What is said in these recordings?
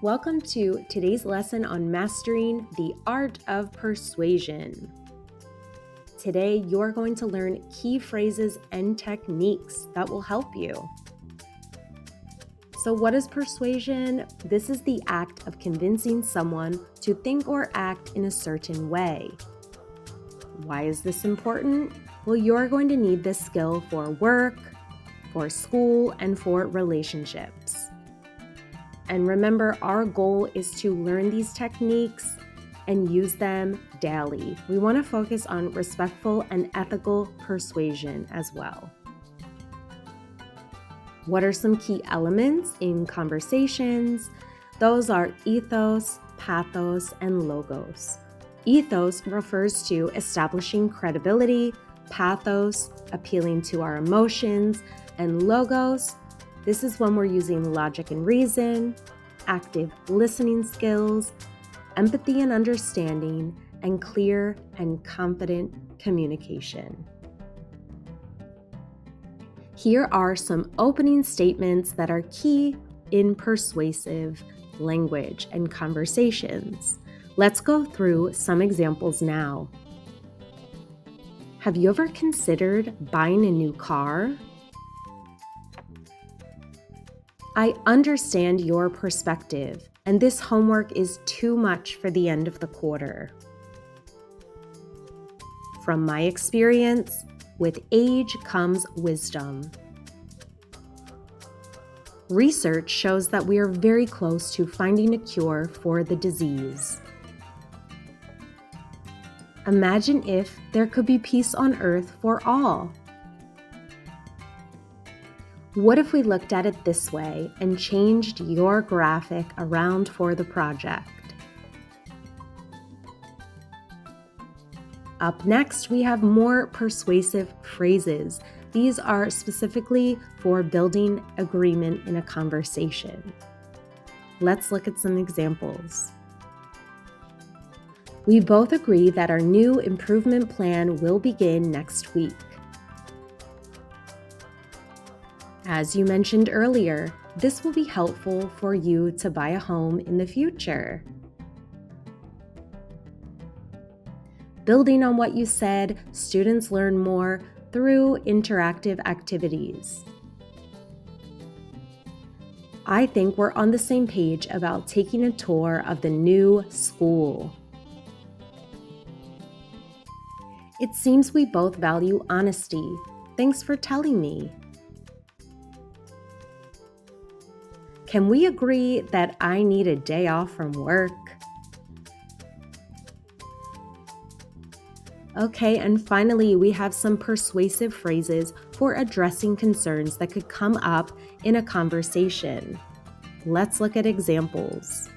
Welcome to today's lesson on mastering the art of persuasion. Today, you're going to learn key phrases and techniques that will help you. So what is persuasion? This is the act of convincing someone to think or act in a certain way. Why is this important? Well, you're going to need this skill for work, for school, and for relationships. And remember, our goal is to learn these techniques and use them daily. We want to focus on respectful and ethical persuasion as well. What are some key elements in conversations? Those are ethos, pathos, and logos. Ethos refers to establishing credibility, pathos, appealing to our emotions, and logos, this is when we're using logic and reason, active listening skills, empathy and understanding, and clear and confident communication. Here are some opening statements that are key in persuasive language and conversations. Let's go through some examples now. Have you ever considered buying a new car? I understand your perspective, and this homework is too much for the end of the quarter. From my experience, with age comes wisdom. Research shows that we are very close to finding a cure for the disease. Imagine if there could be peace on earth for all. What if we looked at it this way and changed your graphic around for the project? Up next, we have more persuasive phrases. These are specifically for building agreement in a conversation. Let's look at some examples. We both agree that our new improvement plan will begin next week. As you mentioned earlier, this will be helpful for you to buy a home in the future. Building on what you said, students learn more through interactive activities. I think we're on the same page about taking a tour of the new school. It seems we both value honesty. Thanks for telling me. Can we agree that I need a day off from work? Okay, and finally, we have some persuasive phrases for addressing concerns that could come up in a conversation. Let's look at examples.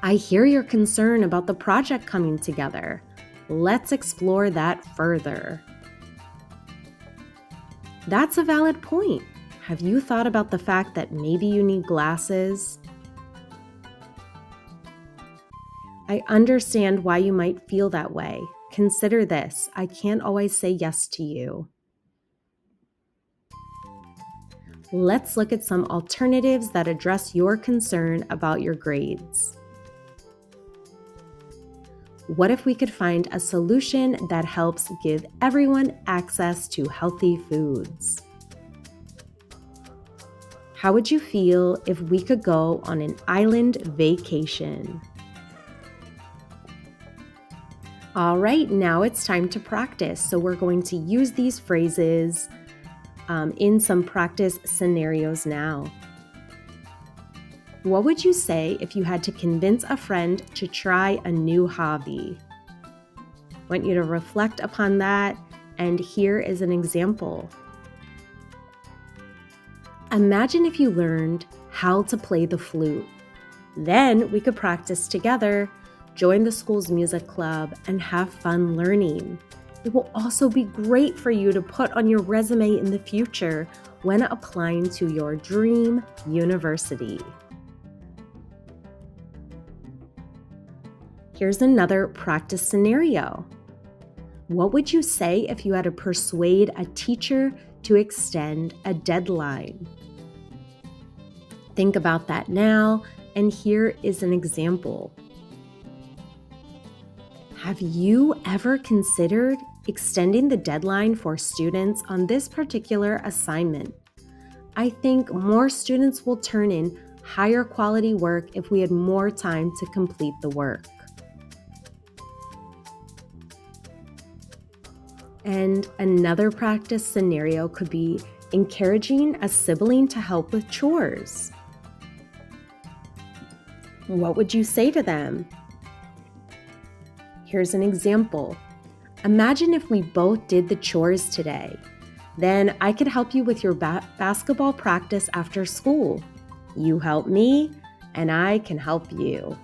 I hear your concern about the project coming together. Let's explore that further. That's a valid point. Have you thought about the fact that maybe you need glasses? I understand why you might feel that way. Consider this. I can't always say yes to you. Let's look at some alternatives that address your concern about your grades. What if we could find a solution that helps give everyone access to healthy foods? How would you feel if we could go on an island vacation? All right, now it's time to practice. So we're going to use these phrases in some practice scenarios now. What would you say if you had to convince a friend to try a new hobby? I want you to reflect upon that, and here is an example. Imagine if you learned how to play the flute. Then we could practice together, join the school's music club, and have fun learning. It will also be great for you to put on your resume in the future when applying to your dream university. Here's another practice scenario. What would you say if you had to persuade a teacher to extend a deadline? Think about that now, and here is an example. Have you ever considered extending the deadline for students on this particular assignment? I think more students will turn in higher quality work if we had more time to complete the work. And another practice scenario could be encouraging a sibling to help with chores. What would you say to them? Here's an example. Imagine if we both did the chores today. Then I could help you with your basketball practice after school. You help me, and I can help you.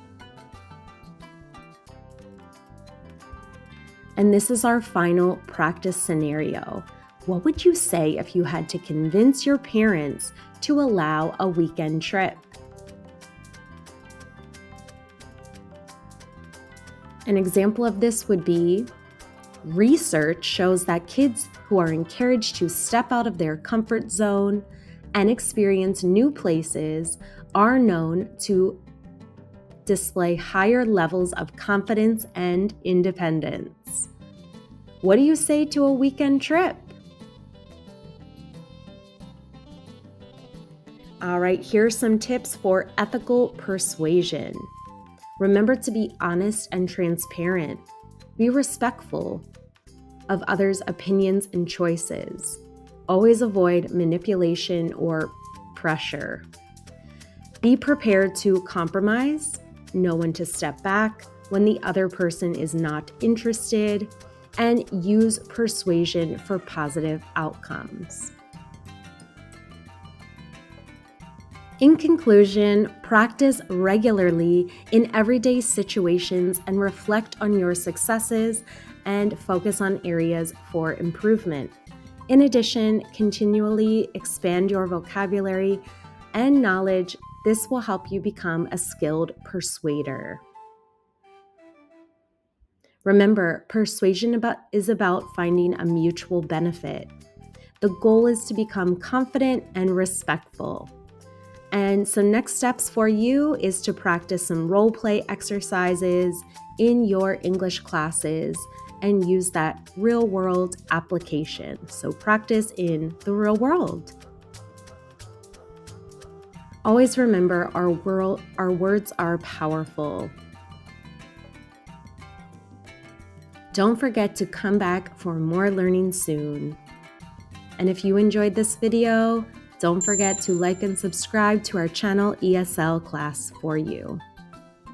And this is our final practice scenario. What would you say if you had to convince your parents to allow a weekend trip? An example of this would be, research shows that kids who are encouraged to step out of their comfort zone and experience new places are known to display higher levels of confidence and independence. What do you say to a weekend trip? All right, here's some tips for ethical persuasion. Remember to be honest and transparent. Be respectful of others' opinions and choices. Always avoid manipulation or pressure. Be prepared to compromise. Know when to step back when the other person is not interested, and use persuasion for positive outcomes. In conclusion, practice regularly in everyday situations and reflect on your successes and focus on areas for improvement. In addition, continually expand your vocabulary and knowledge. This will help you become a skilled persuader. Remember, persuasion is about finding a mutual benefit. The goal is to become confident and respectful. And some next steps for you is to practice some role play exercises in your English classes and use that real world application. So practice in the real world. Always remember, our words are powerful. Don't forget to come back for more learning soon. And if you enjoyed this video, don't forget to like and subscribe to our channel ESL Class for You.